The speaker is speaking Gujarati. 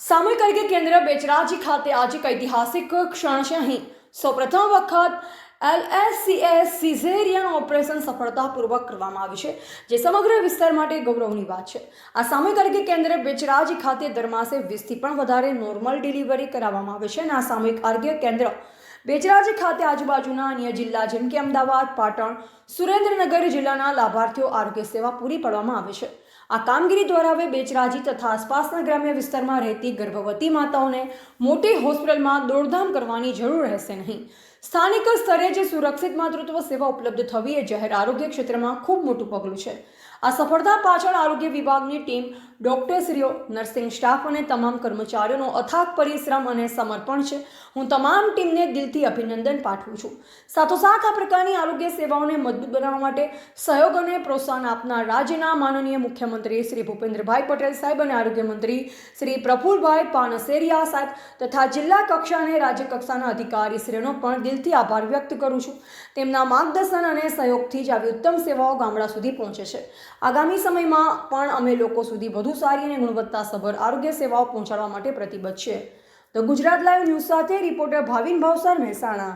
સામૂહિક આરોગ્ય કેન્દ્ર બેચરાજી ખાતે આજે એક ઐતિહાસિક ક્ષણ છે। અહીં સૌપ્રથમ વખત LSCS સિઝેરિયન ઓપરેશન સફળતાપૂર્વક કરવામાં આવ્યું છે, જે સમગ્ર વિસ્તાર માટે ગૌરવની વાત છે। આ સામૂહિક આરોગ્ય કેન્દ્ર બેચરાજી ખાતે દર માસે 20થી પણ વધારે નોર્મલ ડિલિવરી કરાવવામાં આવે છે અને આ સામૂહિક આરોગ્ય કેન્દ્ર બેચરાજી ખાતે આજુબાજુના અન્ય જિલ્લા જેમ કે અમદાવાદ, પાટણ, સુરેન્દ્રનગર જિલ્લાના લાભાર્થીઓ આરોગ્ય સેવા પૂરી પાડવામાં આવે છે। આ કામગીરી દ્વારા હવે બેચરાજી તથા આસપાસના ગ્રામ્ય વિસ્તારમાં રહેતી ગર્ભવતી માતાઓને મોટી હોસ્પિટલમાં દોડધામ કરવાની જરૂર રહેશે નહીં। સ્થાનિક સ્તરે જ સુરક્ષિત માતૃત્વ સેવા ઉપલબ્ધ થવી એ જાહેર આરોગ્ય ક્ષેત્રમાં ખૂબ મોટું પગલું છે। આ સફળતા પાછળ આરોગ્ય વિભાગની ટીમ, ડોક્ટરશ્રીઓ, નર્સિંગ સ્ટાફ અને તમામ કર્મચારીઓનો અથાગ પરિશ્રમ અને સમર્પણ છે। હું તમામ ટીમને દિલથી અભિનંદન પાઠવું છું। સાથોસાથ આ પ્રકારની આરોગ્ય સેવાઓને મજબૂત બનાવવા માટે સહયોગ અને પ્રોત્સાહન આપનાર રાજ્યના માનનીય મુખ્યમંત્રી શ્રી ભૂપેન્દ્રભાઈ પટેલ સાહેબ અને આરોગ્ય મંત્રી શ્રી પ્રફુલભાઈ પાનસેરિયા સાહેબ તથા જિલ્લા કક્ષા અને રાજ્ય કક્ષાના અધિકારીશ્રીઓનો પણ દિલથી આભાર વ્યક્ત કરું છું। તેમના માર્ગદર્શન અને સહયોગથી જ આવી ઉત્તમ સેવાઓ ગામડા સુધી પહોંચે છે। આગામી સમયમાં પણ અમે લોકો સુધી વધુ સારી અને ગુણવત્તાસભર આરોગ્ય સેવાઓ પહોંચાડવા માટે પ્રતિબદ્ધ છે। ધ ગુજરાત લાઈવ ન્યૂઝ સાથે રિપોર્ટર ભાવિન ભાવસર, મહેસાણા।